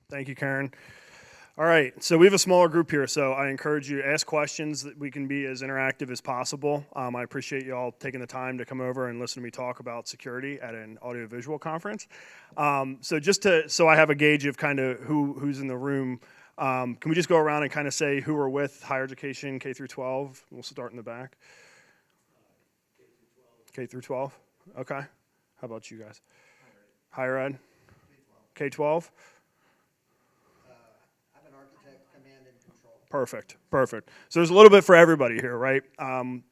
Thank you, Karen. All right, so we have a smaller group here, so I encourage you to ask questions that we can be as interactive as possible. I appreciate you all taking the time to come over and listen to me talk about security at an audiovisual conference. So I have a gauge of kind of who's in the room, can we just go around and kind of say who we're with, higher education, K through 12? We'll start in the back. K through 12, okay. How about you guys? Higher ed? K-12? Perfect. So there's a little bit for everybody here, right?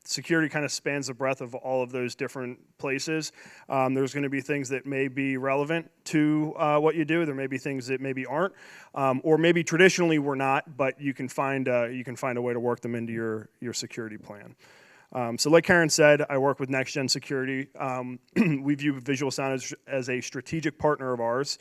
Security kind of spans the breadth of all of those different places. There's going to be things that may be relevant to what you do. There may be things that maybe aren't, or maybe traditionally were not, but you can find a way to work them into your security plan. So like Karen said, I work with NextGen Security. We view Visual Sound as a strategic partner of ours.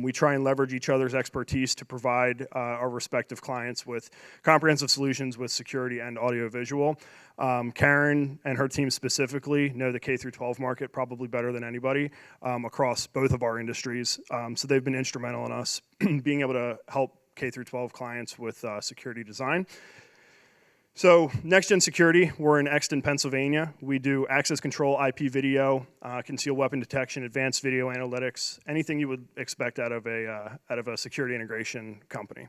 We try and leverage each other's expertise to provide our respective clients with comprehensive solutions with security and audiovisual. Karen and her team specifically know the K through 12 market probably better than anybody across both of our industries. So they've been instrumental in us being able to help K through 12 clients with security design. So NextGen Security, we're in Exton, Pennsylvania. We do access control, IP video, concealed weapon detection, advanced video analytics, anything you would expect out of a security integration company.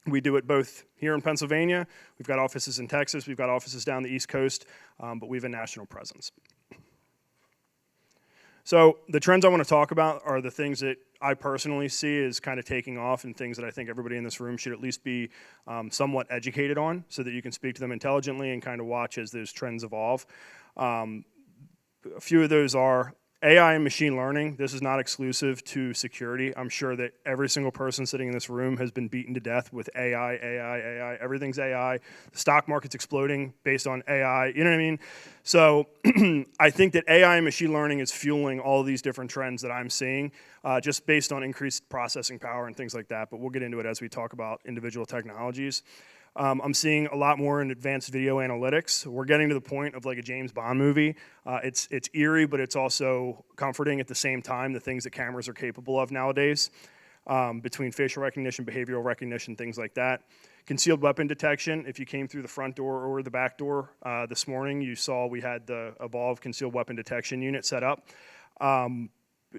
We do it both here in Pennsylvania. We've got offices in Texas. We've got offices down the East Coast, but we have a national presence. So the trends I want to talk about are the things that I personally see as kind of taking off and things that I think everybody in this room should at least be somewhat educated on so that you can speak to them intelligently and kind of watch as those trends evolve. A few of those are AI and machine learning. This is not exclusive to security. I'm sure that every single person sitting in this room has been beaten to death with AI. Everything's AI. The stock market's exploding based on AI. You know what I mean? So I think that AI and machine learning is fueling all of these different trends that I'm seeing just based on increased processing power and things like that. But we'll get into it as we talk about individual technologies. I'm seeing a lot more in advanced video analytics. We're getting to the point of like a James Bond movie. It's eerie, but it's also comforting at the same time, the things that cameras are capable of nowadays, between facial recognition, behavioral recognition, things like that. Concealed weapon detection, if you came through the front door or the back door this morning, you saw we had the Evolve concealed weapon detection unit set up.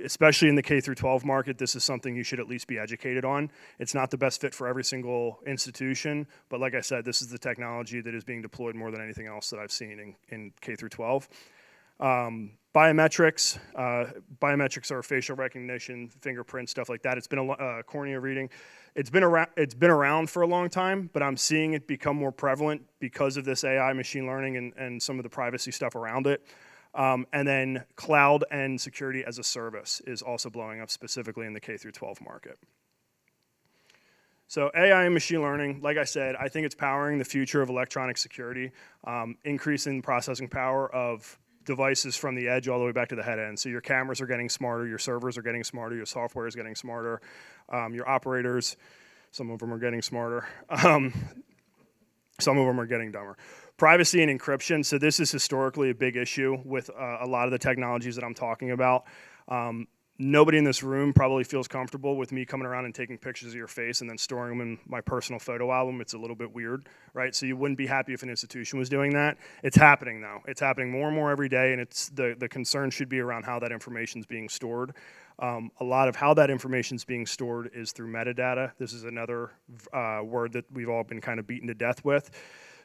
Especially in the K through 12 market, this is something you should at least be educated on. It's not the best fit for every single institution, but like I said, this is the technology that is being deployed more than anything else that I've seen in K through 12. Biometrics are facial recognition, fingerprint, stuff like that. It's been a cornea reading. It's been around for a long time, but I'm seeing it become more prevalent because of this AI, machine learning, and some of the privacy stuff around it. And then cloud and security as a service is also blowing up specifically in the K through 12 market. So AI and machine learning, like I said, I think it's powering the future of electronic security, increasing processing power of devices from the edge all the way back to the head end. So your cameras are getting smarter, your servers are getting smarter, your software is getting smarter, your operators, some of them are getting smarter, some of them are getting dumber. Privacy and encryption, so this is historically a big issue with a lot of the technologies that I'm talking about. Nobody in this room probably feels comfortable with me coming around and taking pictures of your face and then storing them in my personal photo album. It's a little bit weird, right? So you wouldn't be happy if an institution was doing that. It's happening though. It's happening more and more every day, and it's the concern should be around how that information is being stored. A lot of how that information is being stored is through metadata. This is another word that we've all been kind of beaten to death with.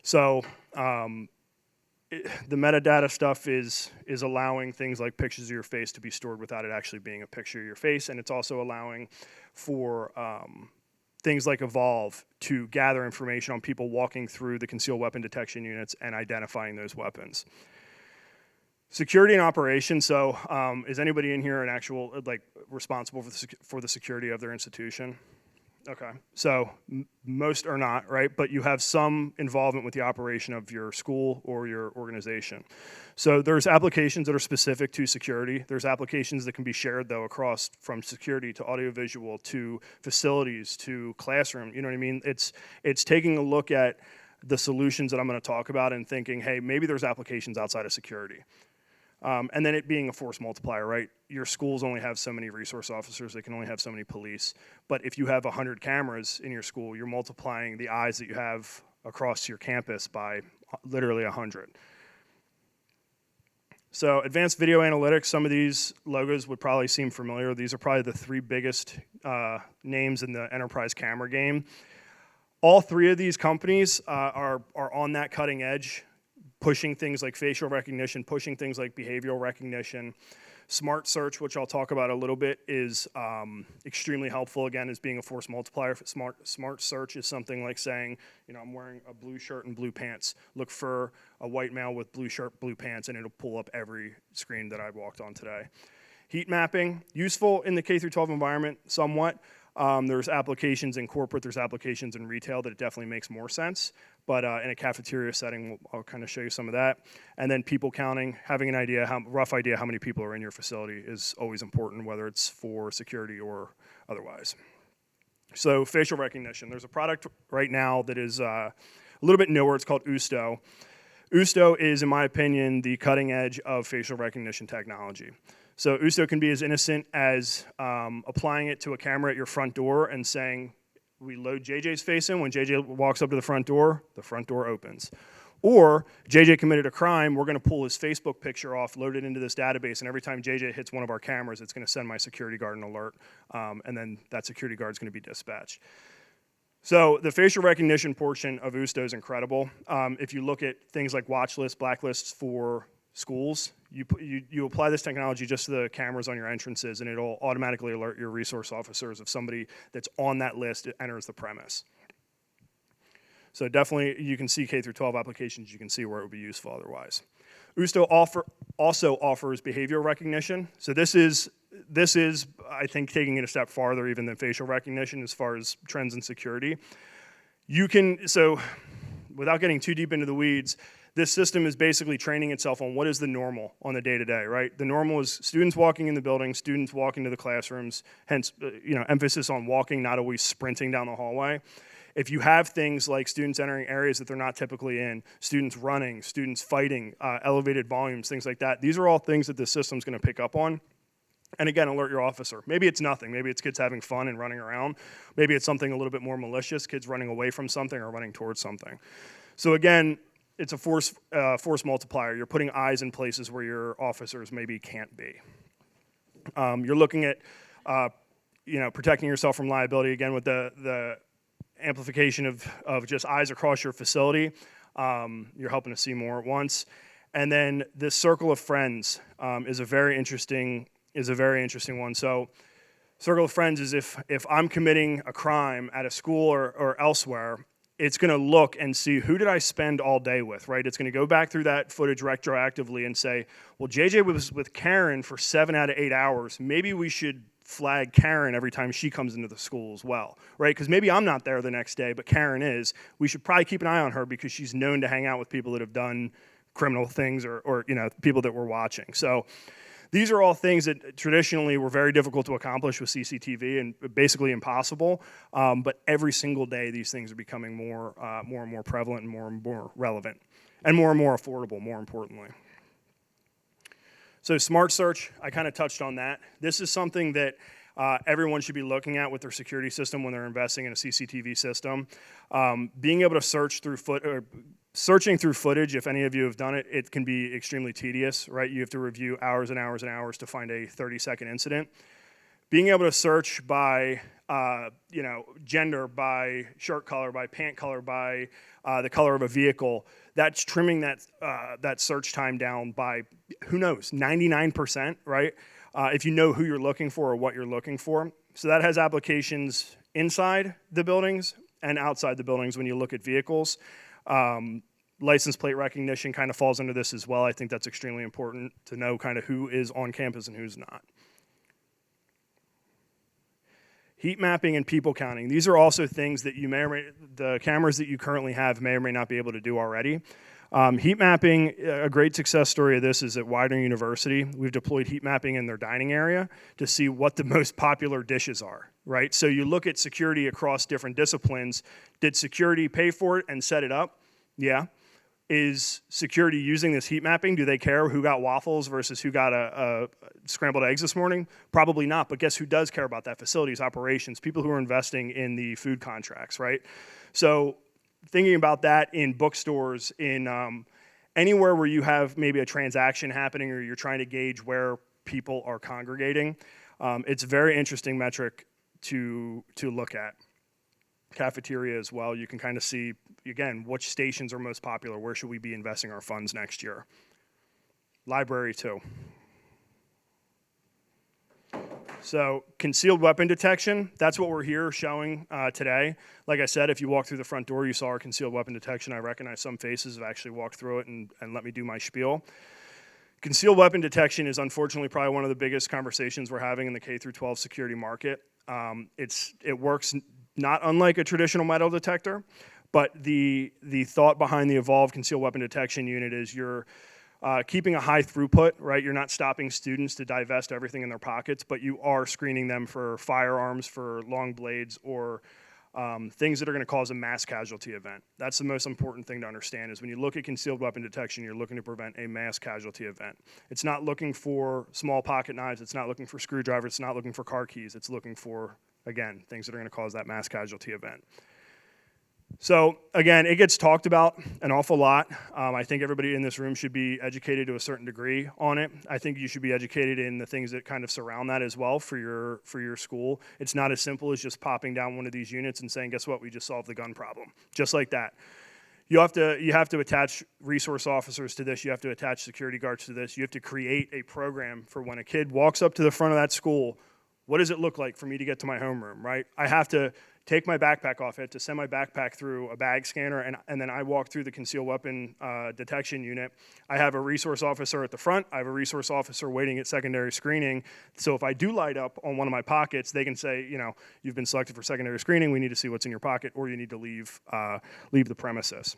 So the metadata stuff is allowing things like pictures of your face to be stored without it actually being a picture of your face, and it's also allowing for things like Evolve to gather information on people walking through the concealed weapon detection units and identifying those weapons. Security and operations, so is anybody in here an actual, like, responsible for the security of their institution? Okay, so most are not, right? But you have some involvement with the operation of your school or your organization. So there's applications that are specific to security. There's applications that can be shared, though, across from security to audiovisual to facilities to classroom. You know what I mean? It's taking a look at the solutions that I'm going to talk about and thinking, hey, maybe there's applications outside of security. And then it being a force multiplier, right? Your schools only have so many resource officers, they can only have so many police. But if you have 100 cameras in your school, you're multiplying the eyes that you have across your campus by literally 100. So advanced video analytics, some of these logos would probably seem familiar. These are probably the 3 biggest names in the enterprise camera game. All 3 of these companies are on that cutting edge, pushing things like facial recognition, pushing things like behavioral recognition. Smart search, which I'll talk about a little bit, is extremely helpful, again, as being a force multiplier. Smart search is something like saying, I'm wearing a blue shirt and blue pants. Look for a white male with blue shirt, blue pants, and it'll pull up every screen that I've walked on today. Heat mapping, useful in the K-12 environment somewhat. There's applications in corporate, there's applications in retail that it definitely makes more sense. But in a cafeteria setting, I'll kind of show you some of that. And then people counting, having an idea, rough idea how many people are in your facility is always important, whether it's for security or otherwise. So facial recognition. There's a product right now that is a little bit newer. It's called Usto. Usto is, in my opinion, the cutting edge of facial recognition technology. So Usto can be as innocent as applying it to a camera at your front door and saying, we load JJ's face in. When JJ walks up to the front door opens. Or JJ committed a crime, we're going to pull his Facebook picture off, load it into this database, and every time JJ hits one of our cameras, it's going to send my security guard an alert, and then that security guard is going to be dispatched. So the facial recognition portion of Usto is incredible. If you look at things like watch lists, blacklists for schools, you apply this technology just to the cameras on your entrances, and it'll automatically alert your resource officers if somebody that's on that list enters the premise. So definitely, you can see K-12 applications, you can see where it would be useful otherwise. Usto also offers behavioral recognition. So this is, I think, taking it a step farther even than facial recognition as far as trends in security. So without getting too deep into the weeds, this system is basically training itself on what is the normal on the day-to-day, right? The normal is students walking in the building, students walking to the classrooms, hence, emphasis on walking, not always sprinting down the hallway. If you have things like students entering areas that they're not typically in, students running, students fighting, elevated volumes, things like that, these are all things that the system's going to pick up on. And again, alert your officer. Maybe it's nothing. Maybe it's kids having fun and running around. Maybe it's something a little bit more malicious, kids running away from something or running towards something. So again, it's a force multiplier. You're putting eyes in places where your officers maybe can't be. You're looking at protecting yourself from liability, again, with the amplification of just eyes across your facility. You're helping to see more at once. And then this circle of friends is a very interesting one. So circle of friends is if I'm committing a crime at a school or elsewhere, it's going to look and see who did I spend all day with, right? It's going to go back through that footage retroactively and say, well, JJ was with Karen for 7 out of 8 hours. Maybe we should flag Karen every time she comes into the school as well, right? Because maybe I'm not there the next day, but Karen is. We should probably keep an eye on her because she's known to hang out with people that have done criminal things or people that we're watching. So these are all things that traditionally were very difficult to accomplish with CCTV and basically impossible. But every single day, these things are becoming more and more prevalent and more relevant and more affordable, more importantly. So smart search, I kind of touched on that. This is something that everyone should be looking at with their security system when they're investing in a CCTV system. Being able to search through searching through footage, if any of you have done it, it can be extremely tedious, right? You have to review hours and hours and hours to find a 30-second incident. Being able to search by, gender, by shirt color, by pant color, by the color of a vehicle, that's trimming that search time down by, who knows, 99%, right? If you know who you're looking for or what you're looking for. So that has applications inside the buildings and outside the buildings when you look at vehicles. License plate recognition kind of falls into this as well. I think that's extremely important to know kind of who is on campus and who's not. Heat mapping and people counting. These are also things that the cameras that you currently have may or may not be able to do already. Heat mapping, a great success story of this is at Widener University. We've deployed heat mapping in their dining area to see what the most popular dishes are, right? So you look at security across different disciplines. Did security pay for it and set it up? Yeah. is security using this heat mapping? Do they care who got waffles versus who got a scrambled eggs this morning? Probably not, but guess who does care about that? Facilities, operations, people who are investing in the food contracts, right? So thinking about that in bookstores, in anywhere where you have maybe a transaction happening or you're trying to gauge where people are congregating, it's a very interesting metric to look at. Cafeteria as well, you can kind of see, again, which stations are most popular, where should we be investing our funds next year. Library too. So concealed weapon detection, that's what we're here showing today. Like I said, if you walk through the front door, you saw our concealed weapon detection. I recognize some faces have actually walked through it and let me do my spiel. Concealed weapon detection is unfortunately probably one of the biggest conversations we're having in the K-12 security market. It works not unlike a traditional metal detector, but the thought behind the evolved concealed weapon detection unit is you're keeping a high throughput, right? You're not stopping students to divest everything in their pockets, but you are screening them for firearms, for long blades, or things that are going to cause a mass casualty event. That's the most important thing to understand is when you look at concealed weapon detection, you're looking to prevent a mass casualty event. It's not looking for small pocket knives. It's not looking for screwdrivers. It's not looking for car keys. It's looking for, again, things that are going to cause that mass casualty event. So again, it gets talked about an awful lot. I think everybody in this room should be educated to a certain degree on it. I think you should be educated in the things that kind of surround that as well for your school. It's not as simple as just popping down one of these units and saying, guess what, we just solved the gun problem. Just like that. You have to attach resource officers to this. You have to attach security guards to this. You have to create a program for when a kid walks up to the front of that school, what does it look like for me to get to my homeroom, right? I have to take my backpack off. I have to send my backpack through a bag scanner, and then I walk through the concealed weapon detection unit. I have a resource officer at the front. I have a resource officer waiting at secondary screening. So if I do light up on one of my pockets, they can say, you know, you've been selected for secondary screening. We need to see what's in your pocket, or you need to leave the premises.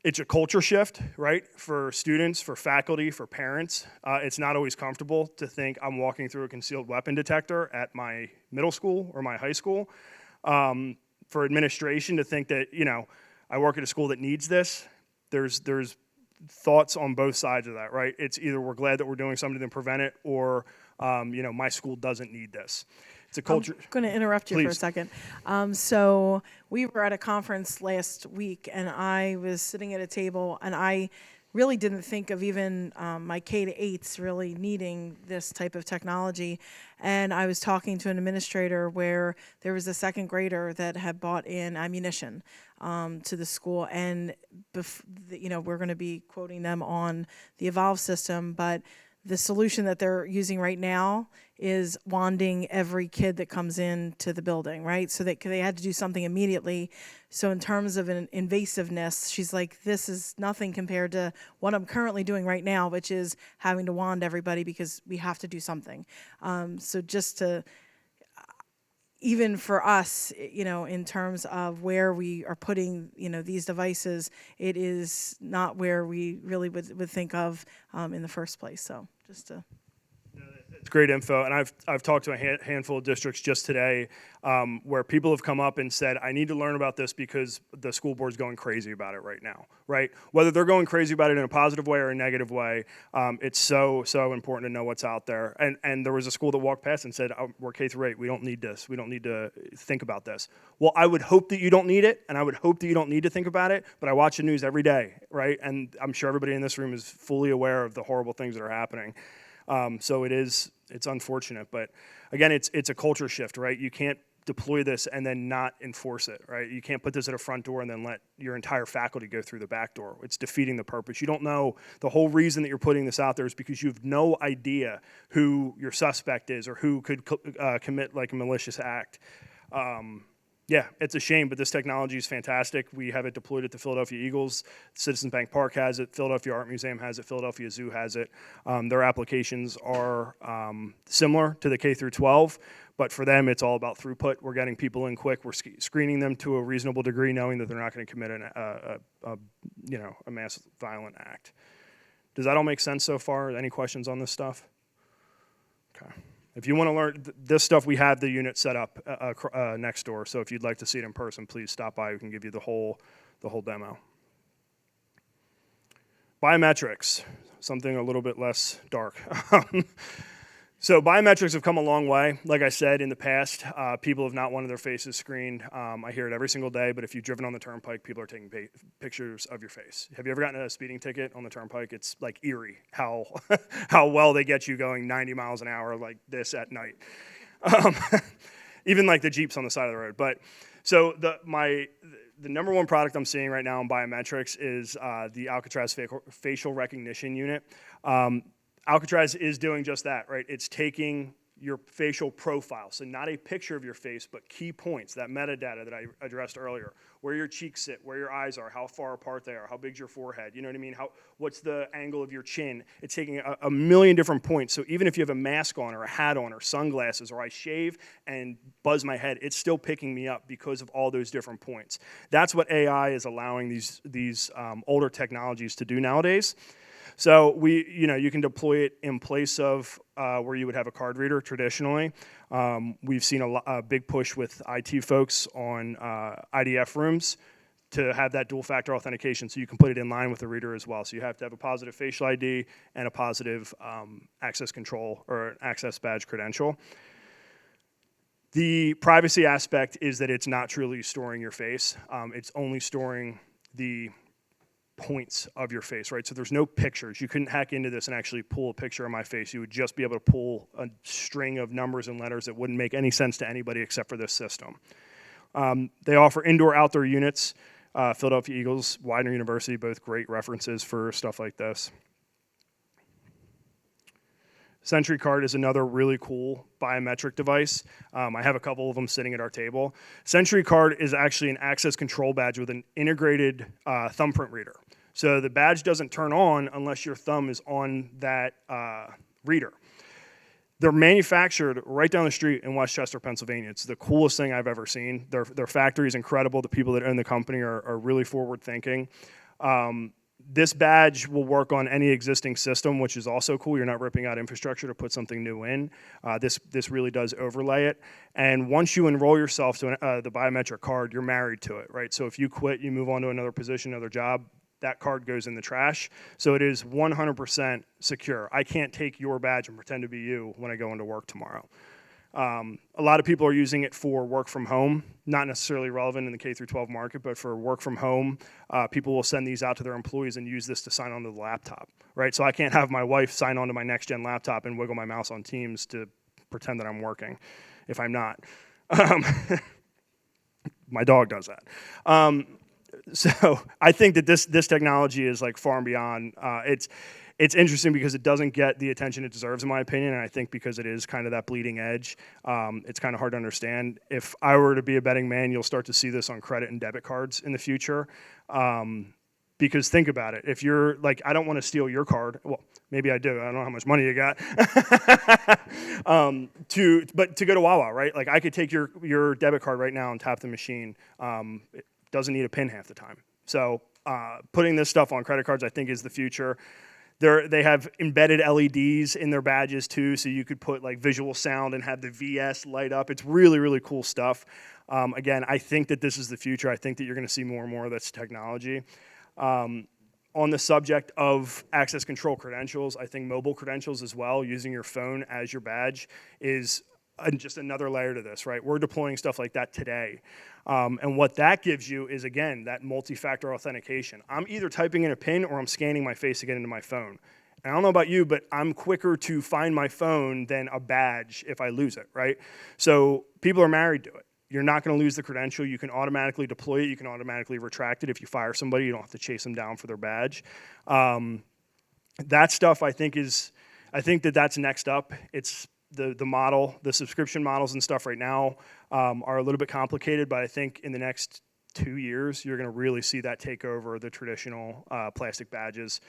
It's a culture shift, right, for students, for faculty, for parents. It's not always comfortable to think I'm walking through a concealed weapon detector at my middle school or my high school. For administration to think that, you know, I work at a school that needs this, there's thoughts on both sides of that, right? It's either we're glad that we're doing something to prevent it, or, you know, my school doesn't need this. It's a culture. I'm going to interrupt you Please. for a second. So we were at a conference last week, and I was sitting at a table, and I really didn't think of even my K-8s really needing this type of technology. And I was talking to an administrator where there was a second grader that had bought in ammunition to the school, and you know, we're going to be quoting them on the Evolve system, but the solution that they're using right now is wanding every kid that comes into the building, right? So they had to do something immediately. So in terms of an invasiveness, she's like, this is nothing compared to what I'm currently doing right now, which is having to wand everybody because we have to do something. So just to, even for us, you know, in terms of where we are putting, you know, these devices, it is not where we really would think of in the first place. So just to. It's great info, and I've talked to a handful of districts just today where people have come up and said, I need to learn about this because the school board's going crazy about it right now, right? Whether they're going crazy about it in a positive way or a negative way, it's so important to know what's out there. And there was a school that walked past and said, oh, we're K-8, we don't need this. We don't need to think about this. Well, I would hope that you don't need it, and I would hope that you don't need to think about it, but I watch the news every day, right? And I'm sure everybody in this room is fully aware of the horrible things that are happening. So it's unfortunate, but again, it's a culture shift, right? You can't deploy this and then not enforce it, right? You can't put this at a front door and then let your entire faculty go through the back door. It's defeating the purpose. You don't know, the whole reason that you're putting this out there is because you have no idea who your suspect is or who could commit like a malicious act. Yeah, it's a shame, but this technology is fantastic. We have it deployed at the Philadelphia Eagles. Citizens Bank Park has it. Philadelphia Art Museum has it. Philadelphia Zoo has it. Their applications are similar to the K-12, but for them, it's all about throughput. We're getting people in quick. We're screening them to a reasonable degree, knowing that they're not going to commit a mass violent act. Does that all make sense so far? Any questions on this stuff? Okay. If you want to learn this stuff, we have the unit set up next door. So if you'd like to see it in person, please stop by. We can give you the whole demo. Biometrics, something a little bit less dark. So biometrics have come a long way. Like I said, in the past, people have not wanted their faces screened. I hear it every single day, but if you've driven on the turnpike, people are taking pictures of your face. Have you ever gotten a speeding ticket on the turnpike? It's like eerie how, how well they get you going 90 miles an hour like this at night. Even like the Jeeps on the side of the road. But so the number one product I'm seeing right now in biometrics is the Alcatraz facial recognition unit. Alcatraz is doing just that, right? It's taking your facial profile, so not a picture of your face, but key points, that metadata that I addressed earlier, where your cheeks sit, where your eyes are, how far apart they are, how big's your forehead, you know what I mean? What's the angle of your chin? It's taking a million different points, so even if you have a mask on or a hat on or sunglasses, or I shave and buzz my head, it's still picking me up because of all those different points. That's what AI is allowing these older technologies to do nowadays. So you can deploy it in place of where you would have a card reader traditionally. We've seen a big push with IT folks on IDF rooms to have that dual factor authentication, so you can put it in line with the reader as well. So you have to have a positive facial ID and a positive access control or access badge credential. The privacy aspect is that it's not truly storing your face. It's only storing the points of your face, right? So there's no pictures. You couldn't hack into this and actually pull a picture of my face. You would just be able to pull a string of numbers and letters that wouldn't make any sense to anybody except for this system. They offer indoor-outdoor units. Philadelphia Eagles, Widener University, both great references for stuff like this. Sentry Card is another really cool biometric device. I have a couple of them sitting at our table. Sentry Card is actually an access control badge with an integrated thumbprint reader. So the badge doesn't turn on unless your thumb is on that reader. They're manufactured right down the street in Westchester, Pennsylvania. It's the coolest thing I've ever seen. Their factory is incredible. The people that own the company are really forward-thinking. This badge will work on any existing system, which is also cool. You're not ripping out infrastructure to put something new in. This really does overlay it. And once you enroll yourself to the biometric card, you're married to it, right? So if you quit, you move on to another position, another job, that card goes in the trash. So it is 100% secure. I can't take your badge and pretend to be you when I go into work tomorrow. A lot of people are using it for work from home, not necessarily relevant in the K-12 market, but for work from home, people will send these out to their employees and use this to sign onto the laptop, right? So I can't have my wife sign onto my NextGen laptop and wiggle my mouse on Teams to pretend that I'm working if I'm not. My dog does that. So I think that this technology is like far and beyond. It's interesting because it doesn't get the attention it deserves, in my opinion, and I think because it is kind of that bleeding edge, it's kind of hard to understand. If I were to be a betting man, you'll start to see this on credit and debit cards in the future. Because think about it. If you're like, I don't want to steal your card. Well, maybe I do. I don't know how much money you got. But to go to Wawa, right? Like I could take your debit card right now and tap the machine. It doesn't need a PIN half the time. So putting this stuff on credit cards, I think, is the future. They have embedded LEDs in their badges too, so you could put like visual sound and have the VS light up. It's really, really cool stuff. Again, I think that this is the future. I think that you're going to see more and more of this technology. On the subject of access control credentials, I think mobile credentials as well, using your phone as your badge, is just another layer to this, right? We're deploying stuff like that today. And what that gives you is, again, that multi-factor authentication. I'm either typing in a PIN or I'm scanning my face to get into my phone. And I don't know about you, but I'm quicker to find my phone than a badge if I lose it, right? So people are married to it. You're not going to lose the credential. You can automatically deploy it. You can automatically retract it. If you fire somebody, you don't have to chase them down for their badge. That stuff, I think that's next up. It's the subscription models and stuff right now are a little bit complicated, but I think in the next 2 years, you're going to really see that take over the traditional plastic badges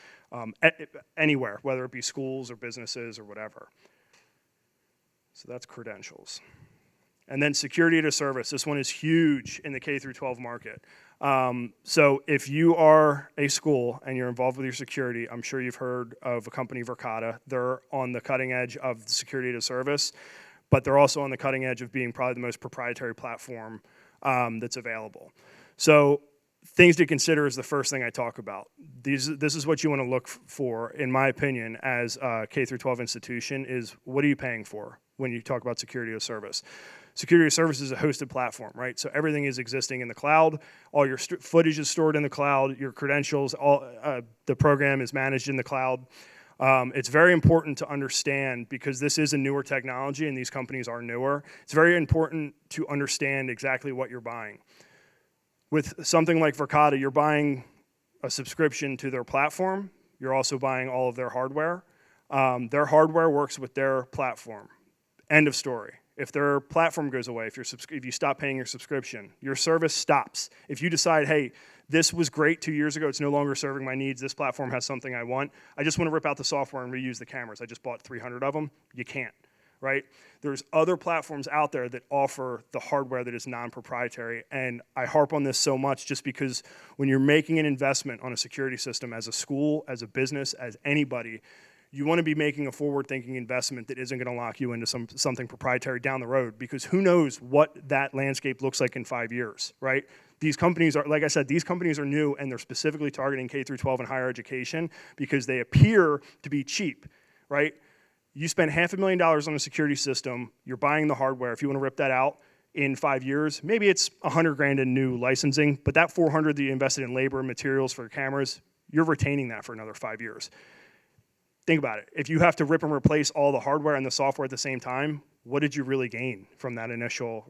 anywhere, whether it be schools or businesses or whatever. So that's credentials. And then security to service. This one is huge in the K-12 market. So if you are a school and you're involved with your security, I'm sure you've heard of a company, Verkada. They're on the cutting edge of security to service, but they're also on the cutting edge of being probably the most proprietary platform that's available. So things to consider is the first thing I talk about. This is what you want to look for, in my opinion, as a K through 12 institution, is what are you paying for when you talk about security as service? Security as service is a hosted platform, right? So everything is existing in the cloud. All your footage is stored in the cloud. Your credentials, the program is managed in the cloud. It's very important to understand, because this is a newer technology and these companies are newer, it's very important to understand exactly what you're buying. With something like Verkada, you're buying a subscription to their platform. You're also buying all of their hardware. Their hardware works with their platform. End of story. If their platform goes away, if you stop paying your subscription, your service stops. If you decide, hey, this was great 2 years ago, it's no longer serving my needs, this platform has something I want, I just want to rip out the software and reuse the cameras. I just bought 300 of them. You can't, right? There's other platforms out there that offer the hardware that is non-proprietary, and I harp on this so much just because when you're making an investment on a security system as a school, as a business, as anybody, you want to be making a forward-thinking investment that isn't going to lock you into something proprietary down the road, because who knows what that landscape looks like in 5 years, right? These companies are, like I said, these companies are new, and they're specifically targeting K through 12 and higher education because they appear to be cheap, right? You spend $500,000 on a security system, you're buying the hardware. If you want to rip that out in 5 years, maybe it's $100,000 in new licensing, but that $400,000 that you invested in labor and materials for cameras, you're retaining that for another 5 years. Think about it. If you have to rip and replace all the hardware and the software at the same time, what did you really gain from that initial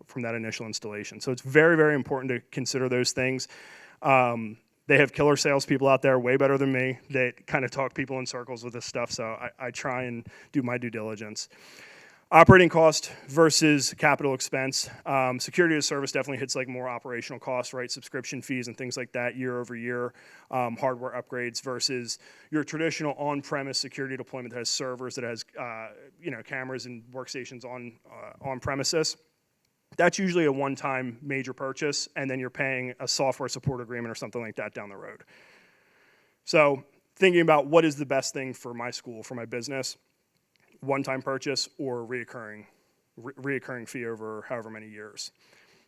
installation? So it's very, very important to consider those things. They have killer salespeople out there, way better than me, that kind of talk people in circles with this stuff, so I try and do my due diligence. Operating cost versus capital expense. Security as a service definitely hits like more operational costs, right? Subscription fees and things like that year over year. Hardware upgrades versus your traditional on-premise security deployment that has servers, that has cameras and workstations on premises. That's usually a one-time major purchase, and then you're paying a software support agreement or something like that down the road. So thinking about what is the best thing for my school, for my business, one-time purchase or reoccurring fee over however many years.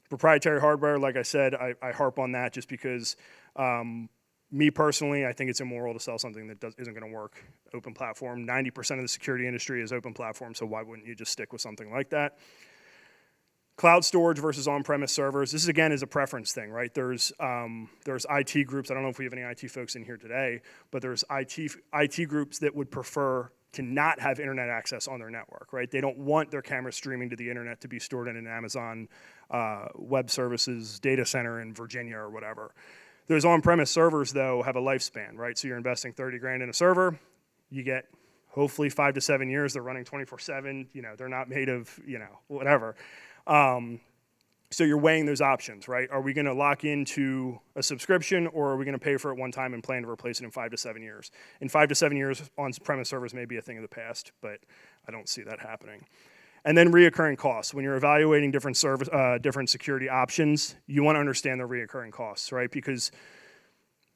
Proprietary hardware, like I said, I harp on that just because me personally, I think it's immoral to sell something that isn't going to work. Open platform, 90% of the security industry is open platform, so why wouldn't you just stick with something like that? Cloud storage versus on-premise servers. This, again, is a preference thing, right? There's IT groups. I don't know if we have any IT folks in here today, but there's IT groups that would prefer to not have internet access on their network, right? They don't want their cameras streaming to the internet to be stored in an Amazon Web Services data center in Virginia or whatever. Those on-premise servers, though, have a lifespan, right? So you're investing $30,000 in a server, you get hopefully 5 to 7 years. They're running 24/7. They're not made of, whatever. So you're weighing those options, right? Are we going to lock into a subscription, or are we going to pay for it one time and plan to replace it in 5 to 7 years? In 5 to 7 years, on-premise servers may be a thing of the past, but I don't see that happening. And then reoccurring costs. When you're evaluating different security options, you want to understand the reoccurring costs, right? Because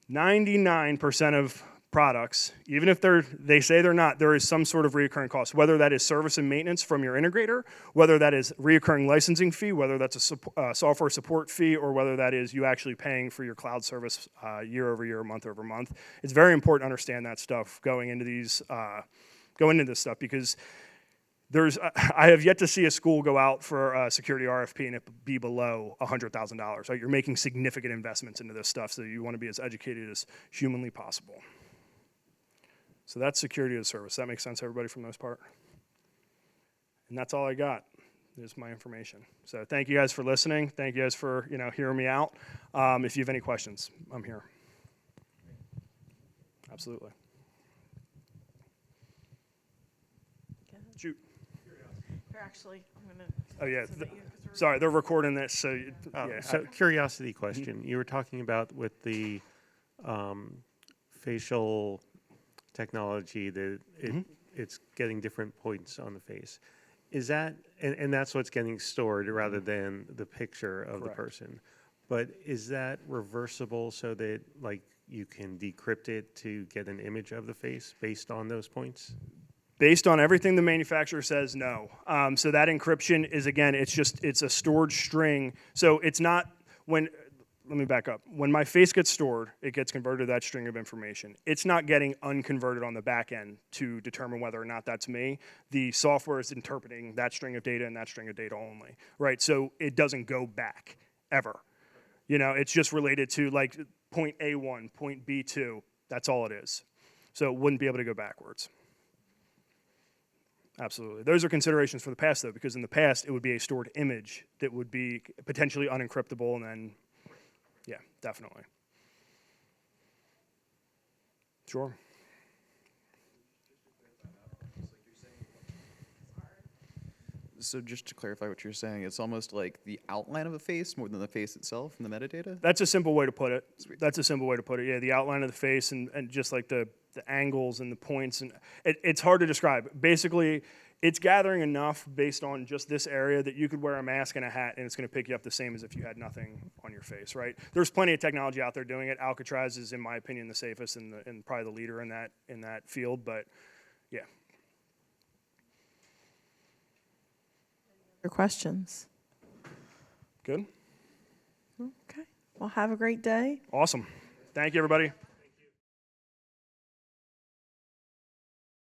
99% of products, even if they say they're not, there is some sort of reoccurring cost, whether that is service and maintenance from your integrator, whether that is reoccurring licensing fee, whether that's a software support fee, or whether that is you actually paying for your cloud service year over year, month over month. It's very important to understand that stuff going into this stuff, because I have yet to see a school go out for a security RFP and it be below $100,000. Right? You're making significant investments into this stuff, so you want to be as educated as humanly possible. So that's security as a service. That makes sense, everybody, for the most part? And that's all I got. Is my information. So thank you guys for listening. Thank you guys for hearing me out. If you have any questions, I'm here. Absolutely. Shoot. Here, actually, I'm going to. Oh yeah. Sorry, they're recording this. So yeah. So curiosity question. You were talking about with the facial technology that it's getting different points on the face. Is that, and that's what's getting stored rather than the picture of Correct. The person. But is that reversible so that like you can decrypt it to get an image of the face based on those points? Based on everything the manufacturer says, no. So that encryption is, again, it's a stored string. So it's not let me back up. When my face gets stored, it gets converted to that string of information. It's not getting unconverted on the back end to determine whether or not that's me. The software is interpreting that string of data and that string of data only, right? So it doesn't go back ever. You know, it's just related to like point A1, point B2. That's all it is. So it wouldn't be able to go backwards. Absolutely. Those are considerations for the past, though, because in the past, it would be a stored image that would be potentially unencryptable, and then, yeah, definitely. Sure. So just to clarify what you're saying, it's almost like the outline of a face more than the face itself in the metadata? That's a simple way to put it. Sweet. That's a simple way to put it. Yeah, the outline of the face and just like the angles and the points. And it's hard to describe. Basically, it's gathering enough based on just this area that you could wear a mask and a hat and it's going to pick you up the same as if you had nothing on your face, right? There's plenty of technology out there doing it. Alcatraz is, in my opinion, the safest and probably the leader in that field. But yeah. Your questions? Good. Okay. Well, have a great day. Awesome. Thank you, everybody.